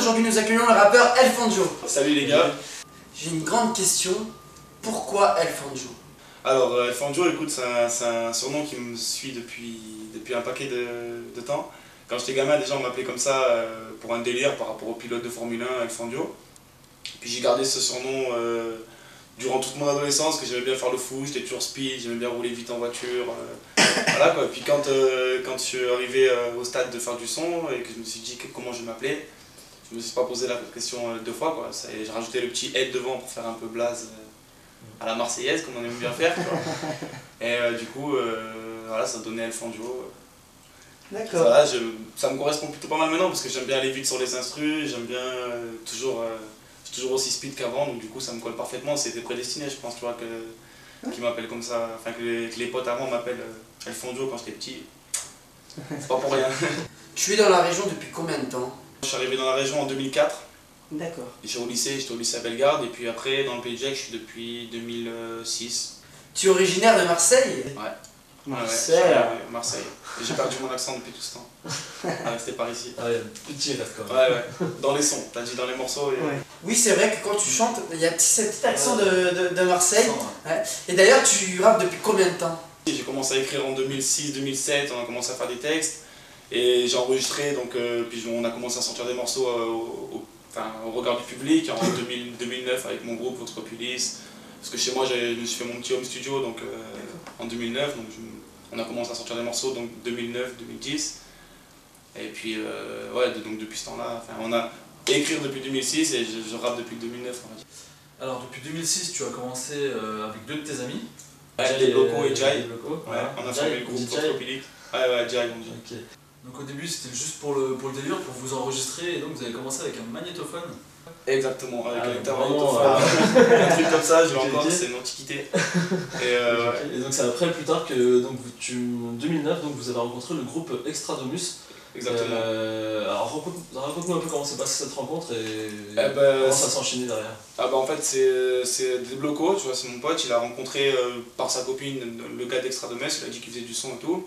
aujourd'hui nous accueillons le rappeur El Fandjo. Salut les gars. J'ai une grande question, pourquoi El Fandjo? Alors El Fandjo, écoute, c'est un surnom qui me suit depuis un paquet de temps. Quand j'étais gamin déjà on m'appelait comme ça pour un délire par rapport au pilote de Formule 1 El Fandjo. Puis j'ai gardé ce surnom durant toute mon adolescence, que j'aimais bien faire le fou, j'étais toujours speed, j'aimais bien rouler vite en voiture. Voilà quoi. Puis quand je suis arrivé au stade de faire du son et que je me suis dit comment je m'appelais, je me suis pas posé la question deux fois quoi. J'ai rajouté le petit head devant pour faire un peu blaze à la marseillaise comme on aime bien faire quoi. Et du coup voilà, ça donnait El Fandjo. D'accord. Voilà, ça me correspond plutôt pas mal maintenant parce que j'aime bien aller vite sur les instrus, j'aime bien toujours aussi speed qu'avant, donc du coup ça me colle parfaitement, c'était prédestiné je pense, tu vois, qu'ils m'appellent comme ça, enfin que les potes avant m'appellent El Fandjo quand j'étais petit, c'est pas pour rien. Tu es dans la région depuis combien de temps? Je suis arrivé dans la région en 2004, d'accord. J'étais au lycée à Bellegarde, et puis après dans le Pays de Gex je suis depuis 2006. Tu es originaire de Marseille? Ouais. Marseille. Ouais, Marseille. J'ai perdu mon accent depuis tout ce temps. À rester par ici. Ah ouais, petit rêve quand même. Ouais. Dans les sons, t'as dit dans les morceaux. Et... Ouais. Oui, c'est vrai que quand tu chantes, il y a ce petit accent de Marseille. Ouais. Et d'ailleurs, tu rappes depuis combien de temps? J'ai commencé à écrire en 2006-2007, on a commencé à faire des textes. Et j'ai enregistré, donc, puis on a commencé à sortir des morceaux au regard du public en 2009 avec mon groupe Votre Populis. Parce que chez moi, je me suis fait mon petit home studio donc, en 2009, donc on a commencé à sortir des morceaux donc 2009-2010. Et puis, ouais, donc depuis ce temps-là, on a écrit depuis 2006 et je rappe depuis 2009. On va dire. Alors depuis 2006, tu as commencé avec deux de tes amis. Debloco et Jai. Ouais, on a formé le groupe Votre Populis. Ouais, Jai, on dit. Okay. Donc au début, c'était juste pour le délire, pour vous enregistrer, et donc vous avez commencé avec un magnétophone. Exactement, avec un intermagnétophone. Un truc comme ça, je l'ai encore, c'est une antiquité. Et donc c'est après, plus tard, que donc, en 2009, donc, vous avez rencontré le groupe Extradomus. Exactement. Alors raconte-nous un peu comment s'est passée cette rencontre et comment ça s'est enchaîné derrière. En fait c'est Debloco, tu vois, c'est mon pote, il a rencontré par sa copine le gars d'Extradomus, il a dit qu'il faisait du son et tout.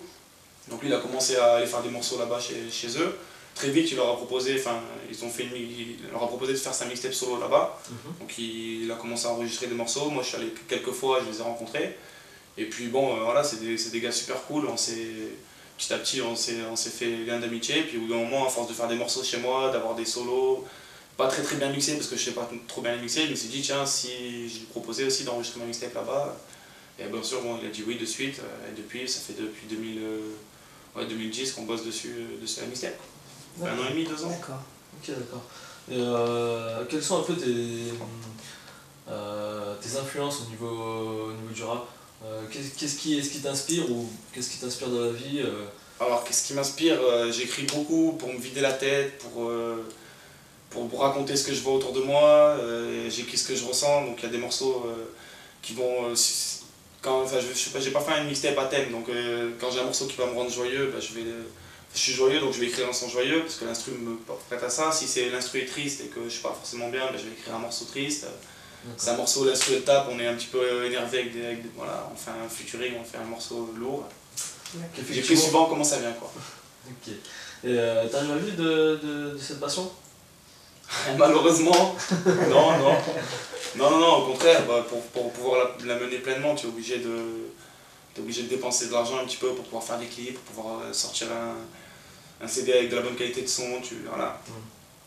Donc lui il a commencé à aller faire des morceaux là-bas chez eux. Très vite il leur a proposé, il leur a proposé de faire sa mixtape solo là-bas. Donc il a commencé à enregistrer des morceaux, moi je suis allé quelques fois, je les ai rencontrés. Et puis bon voilà, c'est des gars super cool, petit à petit on s'est fait lien d'amitié. Puis au bout d'un moment, à force de faire des morceaux chez moi, d'avoir des solos, pas très bien mixés parce que je sais pas trop bien les mixer, je me suis dit tiens, si je lui proposais aussi d'enregistrer ma mixtape là-bas. Et bien sûr bon, il a dit oui de suite, et depuis ça fait depuis 2010 qu'on bosse dessus la mixtape. Un an et demi, 2 ans. D'accord. Ok, d'accord. Quelles sont un peu tes influences au niveau du rap? Qu'est-ce qui t'inspire ou qu'est-ce qui t'inspire dans la vie? Alors qu'est-ce qui m'inspire? J'écris beaucoup pour me vider la tête, pour raconter ce que je vois autour de moi, j'écris ce que je ressens, donc il y a des morceaux qui vont... j'ai pas fait une mixtape à thème, donc quand j'ai un morceau qui va me rendre joyeux, je suis joyeux donc je vais écrire un son joyeux parce que l'instru me prête à ça. Si l'instru est triste et que je suis pas forcément bien, je vais écrire un morceau triste. C'est un morceau, l'instru elle tape, on est un petit peu énervé voilà, on fait un featuring, on fait un morceau lourd. J'écris souvent comment ça vient quoi. Ok. Et t'arrives à vivre de cette passion? Malheureusement, non, au contraire, pour pouvoir la mener pleinement, tu es obligé de dépenser de l'argent un petit peu pour pouvoir faire des clips, pour pouvoir sortir un CD avec de la bonne qualité de son, voilà.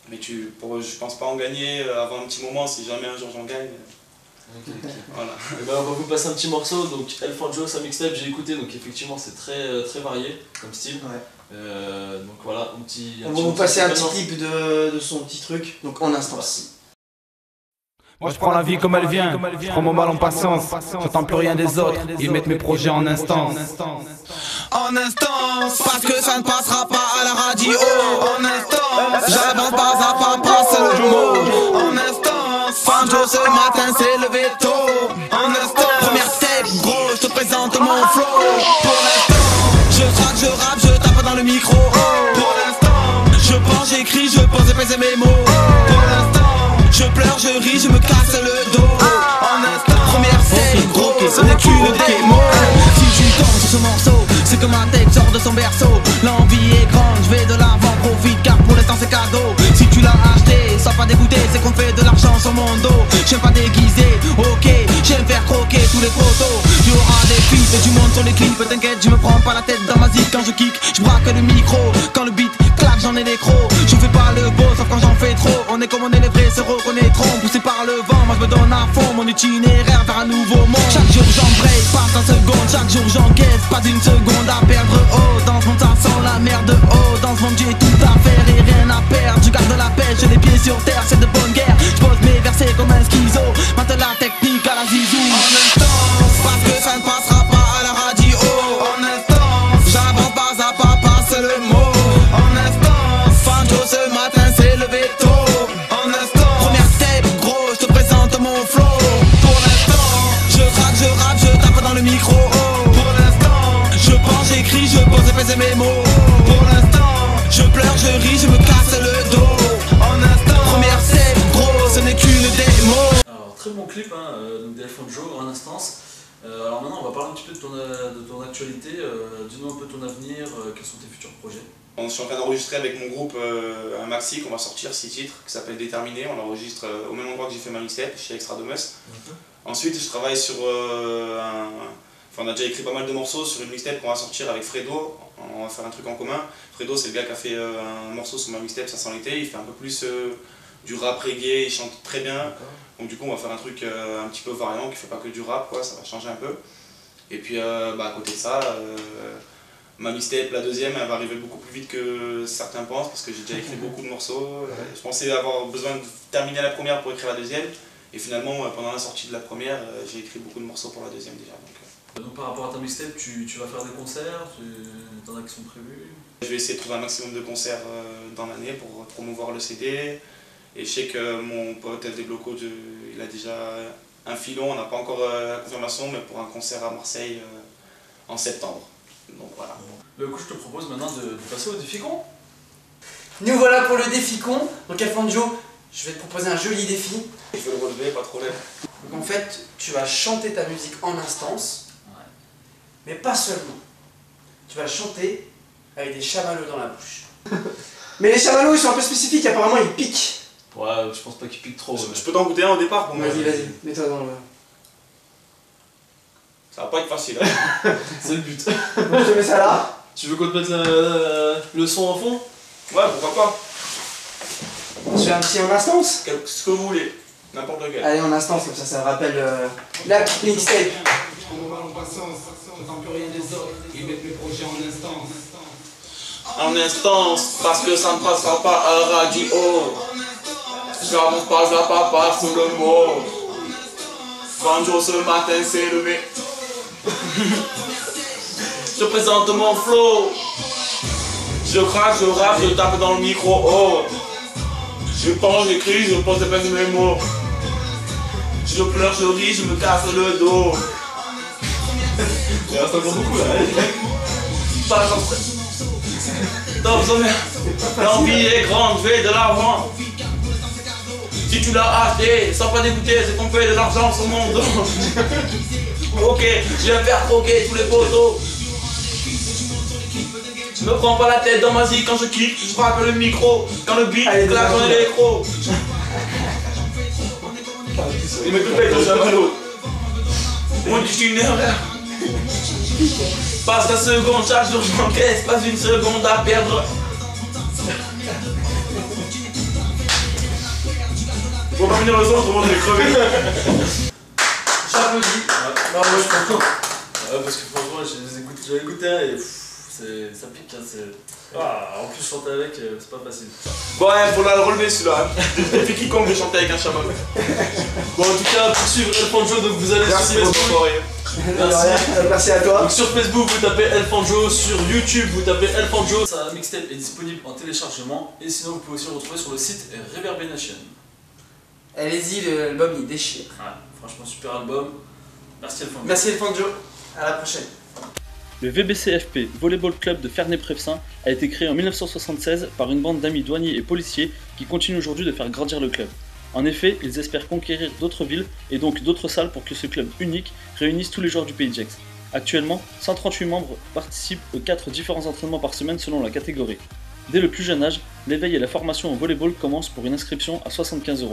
Mais je pense pas en gagner avant un petit moment, si jamais un jour j'en gagne. Voilà. Et on va vous passer un petit morceau, donc El Fandjo, sa mixtape, j'ai écouté, donc effectivement c'est très varié comme style. Ouais. Donc voilà, on va vous passer un petit clip de son petit truc, donc en instance. Moi je prends la vie comme elle vient, je prends mon mal en patience, j'attends plus rien des autres, ils mettent mes projets en instance. En instance, parce que ça ne passera pas à la radio. En instance, j'avance pas à pas, passe le mot. En instance, Fandjo ce matin s'est levé tôt. En instance, première tape, gros, je te présente mon flow. Pour l'instant, je rappe, je tape dans le micro. Pour l'instant, je pense, j'écris, je pose et pèse mes mots. Pour l'instant, je pleure, je ris, je me casse le dos. En instant, première tape, gros, ce n'est qu'une démo. Si tu danses sur ce morceau, c'est que ma tête sort de son berceau. L'envie est grande, je vais de l'avant, profite car pour l'instant c'est cadeau. Si tu l'as acheté, pas dégoûté, c'est qu'on fait de l'argent sur mon dos. J'aime pas déguiser, ok, j'aime faire croquer tous les poteaux. Il y aura des feats et du monde sur les clips. T'inquiète, je me prends pas la tête dans ma zip quand je kick. Je braque le micro, quand le beat claque, j'en ai des crocs. Je fais pas le beau, sauf quand j'en fais trop. On est comme on est les vrais, se reconnaîtront. Poussé par le vent, moi je me donne à fond. Mon itinéraire vers un nouveau monde. Chaque jour j'embraye, passe un seconde. Chaque jour j'encaisse, pas une seconde à perdre. Oh, dans ce monde ça sent la merde. Oh, dans ce monde j'ai tout à faire et rien à perdre. Je garde la pêche, j'ai les pieds sur terre, c'est de bonne guerre. Je pose mes versets comme un schizo. Maintenant la technique à la zizou. En instance, parce que ça ne passera pas à la radio. En instance, j'avance pas à pas, passe le mot. En instance, Fanjo ce matin s'est levé tôt. En instance, première step, gros, je te présente mon flow. Pour l'instant, je craque, je rappe, je tape dans le micro. Pour l'instant, je pense, j'écris, je pose et pèse mes mots. Pour l'instant, je pleure, je ris, je me casse le dos. En instant, première step, gros, ce n'est qu'une démo. Alors, très bon clip donc d'Alfonso en instance. Alors maintenant, on va parler un petit peu de ton actualité. Dis-nous un peu ton avenir, quels sont tes futurs projets? Je suis en train d'enregistrer avec mon groupe un maxi qu'on va sortir 6 titres qui s'appelle Déterminé. On l'enregistre au même endroit que j'ai fait ma mixtape chez Extradomès. Ensuite, je travaille sur Enfin, on a déjà écrit pas mal de morceaux sur une mixtape qu'on va sortir avec Fredo. On va faire un truc en commun. Fredo, c'est le gars qui a fait un morceau sur ma mixtape, ça sent l'été. Il fait un peu plus du rap reggae, il chante très bien. Donc du coup, on va faire un truc un petit peu variant qui fait pas que du rap, quoi. Ça va changer un peu. Et puis à côté de ça, ma mixtape, la deuxième, elle va arriver beaucoup plus vite que certains pensent parce que j'ai déjà écrit beaucoup de morceaux. Je pensais avoir besoin de terminer la première pour écrire la deuxième. Et finalement, pendant la sortie de la première, j'ai écrit beaucoup de morceaux pour la deuxième déjà. Donc par rapport à ta mixtape, tu vas faire des concerts, t'en as qui sont prévus? Je vais essayer de trouver un maximum de concerts dans l'année pour promouvoir le CD. Et je sais que mon pote El Débloco, il a déjà un filon, on n'a pas encore la confirmation, mais pour un concert à Marseille en septembre. Donc voilà. Du coup, je te propose maintenant de passer au défi con. Nous voilà pour le défi con. Donc Alfonso, je vais te proposer un joli défi. Je vais le relever, pas de problème. Donc en fait, tu vas chanter ta musique en instance, mais pas seulement. Tu vas chanter avec des chamallows dans la bouche. Mais les chamallows, ils sont un peu spécifiques, apparemment ils piquent. Ouais, je pense pas qu'il pique trop. Je peux t'en goûter un au départ pour moi. Vas-y, mets-toi dans le... Ça va pas être facile. Hein. C'est le but. Donc je te mets ça là. Tu veux qu'on te mette le son en fond? Ouais, pourquoi pas. Je fais un petit en instance. Ce que vous voulez, n'importe lequel. Allez, en instance, comme ça rappelle la mixtape. En instance, parce que ça ne passera pas à la radio. J'avance pas à pas, passe le mot. Fanjo ce matin s'est levé. Je présente mon flow. Je craque, je rappe, je tape dans le micro. Oh. Je pense, j'écris, je pose des peines mes mots. Je pleure, je ris, je me casse le dos. Il reste encore beaucoup là. Pas l'envie est grande, fais de l'argent. Si tu l'as acheté, sans pas dégoûter, c'est qu'on fait de l'argent sur mon dos. Ok, je vais faire croquer tous les poteaux. Je me prends pas la tête dans ma zik quand je kick, je frappe le micro. Quand le beat claque dans l'électro. Il me coupe ton chamallow. Mon itinéraire. Passe la seconde, chaque jour j'encaisse, pas une seconde à perdre. Faut pas venir le son, tout le monde est crevé. J'applaudis. Non, moi je comprends. Parce que franchement, j'ai écouté un et ça pique. En plus, chanter avec, c'est pas facile. Bon, ouais, faut la relever celui-là. Depuis quiconque de chanter avec un chamallow. Bon, en tout cas, pour suivre Alfonso, donc vous allez Merci sur pour Facebook. votre soirée. Merci à toi. Donc sur Facebook, vous tapez Alfonso, sur YouTube, vous tapez Alfonso. Sa mixtape est disponible en téléchargement et sinon, vous pouvez aussi le retrouver sur le site Reverbenation. Allez-y, l'album il déchire. Ouais, franchement, super album. Merci Alfonso. Merci Alfonso. À la prochaine. Le VBCFP Volleyball Club de Ferney-Prevsin a été créé en 1976 par une bande d'amis douaniers et policiers qui continuent aujourd'hui de faire grandir le club. En effet, ils espèrent conquérir d'autres villes et donc d'autres salles pour que ce club unique réunisse tous les joueurs du pays de Gex. Actuellement, 138 membres participent aux 4 différents entraînements par semaine selon la catégorie. Dès le plus jeune âge, l'éveil et la formation au volleyball commencent pour une inscription à 75 €.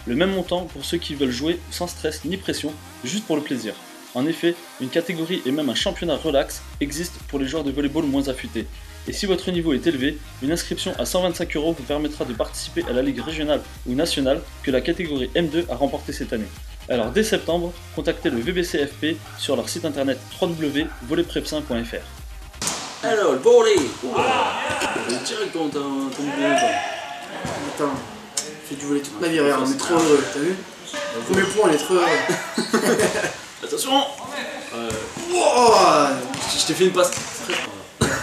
Le même montant pour ceux qui veulent jouer sans stress ni pression, juste pour le plaisir. En effet, une catégorie et même un championnat relax existent pour les joueurs de volleyball moins affûtés. Et si votre niveau est élevé, une inscription à 125 € vous permettra de participer à la ligue régionale ou nationale que la catégorie M2 a remportée cette année. Alors dès septembre, contactez le VBCFP sur leur site internet www.volleyprepsin.fr. Alors, le volley. Direct ton bébé. Attends, j'ai dû voler toute ma vie, regarde, on est trop heureux, t'as vu? Premier point, on est trop heureux. Attention. Oh, Je t'ai fait une passe.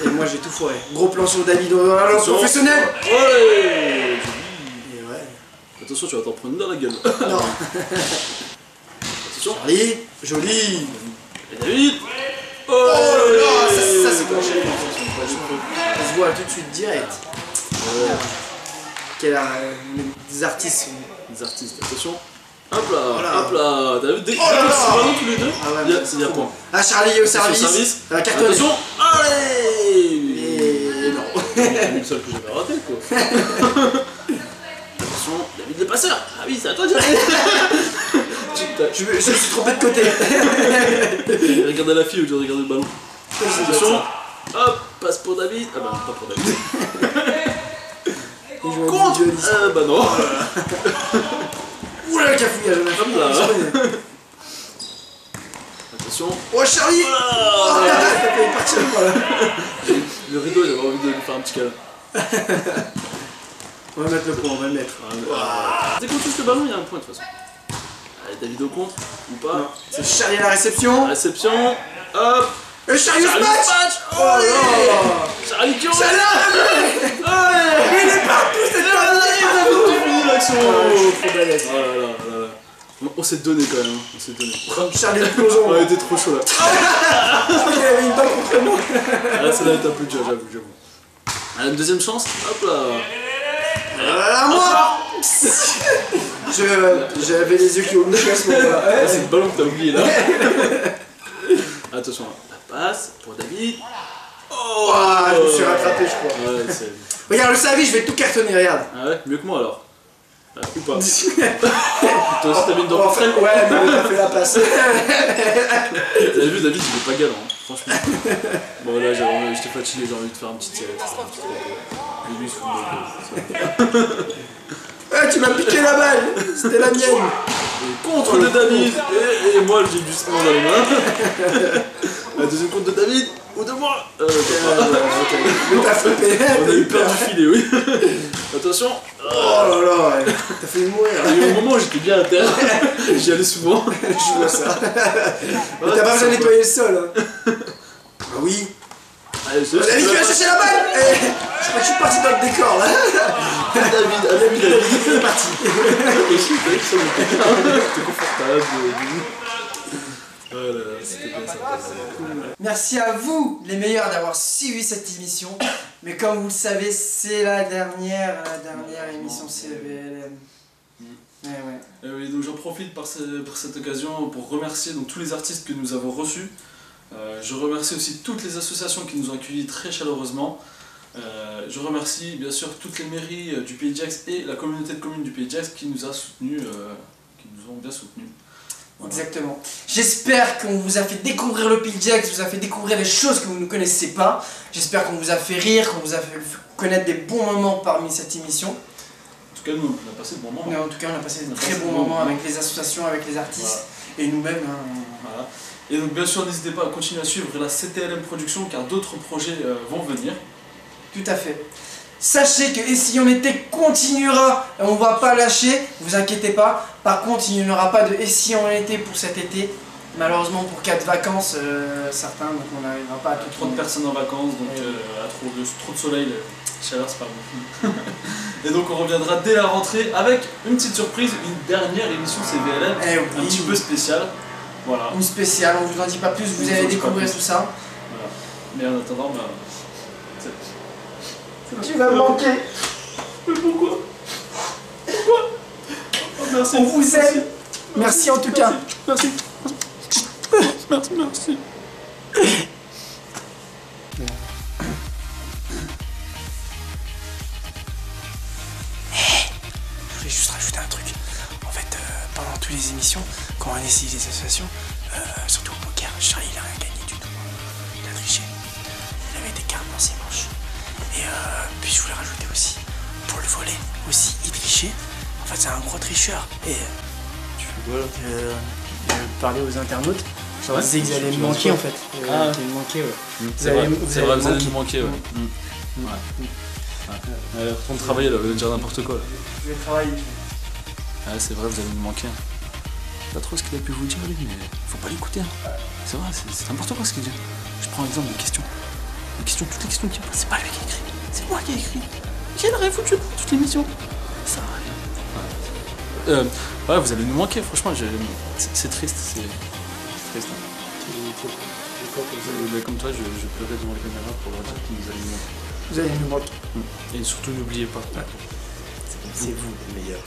et moi j'ai tout foiré. Gros plan sur David dans la lance professionnelle. Ouais. Et ouais. Attention, tu vas t'en prendre une dans la gueule. Non. Attention. Charlie, joli. Et David. Oh là là, ça c'est quoi? On se voit tout de suite direct. Quel des artistes. Les artistes, attention. Hop là, Voilà. hop là. T'as vu dès Oh là là. c'est vraiment tous les deux. Ah ouais, C'est bien point. Ah, Charlie au service. Service. Carton. Attention. Allez. Et non. C'est le seul que j'avais raté quoi. Attention, David le passeur. Ah oui, c'est à toi de Je me suis trompé de côté. Regardez la fille au lieu de regarder le ballon. Attention. Hop, passe pour David. Ah bah non, pas pour David. Contre. Bah non. Oula, le cafouillage. Hop là. Attention. Oh, Charlie. Oh, T'as failli partir quoi là. le rideau, j'avais envie de lui faire un petit câlin. On va mettre le point, on va le mettre. Dès qu'on touche le ballon, il y a un point de toute façon. Allez, David au contre, ou pas. Non, c'est Charlie à la réception. Réception, hop. Et Charlie au Charlie match. match. Oh là. Charlie qui Charlie. il est partout, c'est fini l'action. Trop balèze. Oh là là là là. On s'est donné quand même, on s'est donné. Comme Charlie le plongeon. On était trop chaud là. Je crois qu'il avait une dent contre moi. Ah, ça va être un peu dur, j'avoue. Allez, une deuxième chance, hop là. À moi. J'avais les yeux qui ont louché à ce moment-là. Ah, c'est le ballon que t'as oublié là. Attention, la passe pour David. Oh, Je me suis rattrapé, je crois. Ouais, c'est... Regarde le service, je vais tout cartonner, regarde. Ah ouais, mieux que moi alors. Ou pas. Toi aussi t'avais une dent En fait, ouais, mais t'as fait la passe. T'as vu David, il est pas galant, hein, franchement. Bon là, j'étais fatigué, j'ai envie de faire un petit tirette. Et lui, il se fout de ma gueule. Tu m'as piqué la balle. C'était la mienne. Et contre de David. Et moi, j'ai du sang dans les mains. La deuxième contre de David. Ou de moi. Mais t'as frappé. On a eu peur du filet, oui. Attention. Oh là là, t'as fait mourir. Il y a eu un moment où j'étais bien à terre. J'y allais souvent. Je vois ça. Mais t'as pas besoin de nettoyer le sol. Ah oui. Allez, c'est David, tu vas chercher la balle. Je crois que je suis parti dans le décor là. David. C'est parti. C'était confortable. Voilà, c'était bien ça. Merci à vous, les meilleurs, d'avoir suivi cette émission. Mais comme vous le savez, c'est la dernière émission CVLM. Ouais. Oui, donc j'en profite par cette occasion pour remercier donc, tous les artistes que nous avons reçus. Je remercie aussi toutes les associations qui nous ont accueillis très chaleureusement. Je remercie bien sûr toutes les mairies du Pays d'Aix et la communauté de communes du Pays d'Aix qui nous a soutenus, qui nous ont bien soutenus. Voilà. Exactement. J'espère qu'on vous a fait découvrir le Pays d'Aix, vous a fait découvrir des choses que vous ne connaissez pas. J'espère qu'on vous a fait rire, qu'on vous a fait connaître des bons moments parmi cette émission. En tout cas, nous, on a passé de bons moments. En tout cas, on a passé de très bons moments avec les associations, avec les artistes et nous-mêmes. Voilà. Et donc, bien sûr, n'hésitez pas à continuer à suivre la CTLM Production car d'autres projets vont venir. Tout à fait. Sachez que Et si on était continuera, on va pas lâcher, vous inquiétez pas. Par contre, il n'y en aura pas de Et si on était pour cet été. Malheureusement pour 4 vacances, certains, donc on n'arrivera pas à tout Trop de personnes en vacances, donc trop de soleil, la chaleur c'est pas bon. Et donc on reviendra dès la rentrée avec une petite surprise, une dernière émission CVLM, un petit peu spéciale. Voilà. Une spéciale, on vous en dit pas plus, vous allez découvrir tout ça. Voilà. Mais en attendant, bah, tu vas me manquer. Mais pourquoi? Pourquoi? Oh, merci. On vous aime. Merci en tout cas. Merci. Merci. voudrais juste rajouter un truc. En fait, pendant toutes les émissions, quand on a essayé les associations, surtout au poker, Charlie il a rien gagné du tout. Il a triché. Il avait des cartes dans ses manches. Et puis je voulais rajouter aussi, pour le volet aussi, il trichait. En fait, c'est un gros tricheur. Et Tu fais quoi là? je parlais aux internautes. Je disais qu'ils allaient me manquer en fait. Ils allaient me manquer, ouais. C'est vrai, vous allez nous manquer, ouais. Retourne travailler là, vous allez dire n'importe quoi là. Je vais travailler. Ouais, c'est vrai, vous allez nous manquer. Pas trop ce qu'il a pu vous dire lui, mais faut pas l'écouter. Hein. C'est vrai, c'est n'importe quoi ce qu'il dit. Je prends l'exemple des questions. Toutes les questions qu'il pose, c'est pas lui qui a écrit. C'est moi qui ai écrit. Quel aurait foutu pour toute l'émission? Ça va rien. Ouais, vous allez nous manquer, franchement, c'est triste, c'est triste. Hein. Comme toi, je pleurais devant la caméra pour leur dire que vous allez nous manquer. Vous allez nous manquer. Et surtout, n'oubliez pas. C'est vous les meilleurs.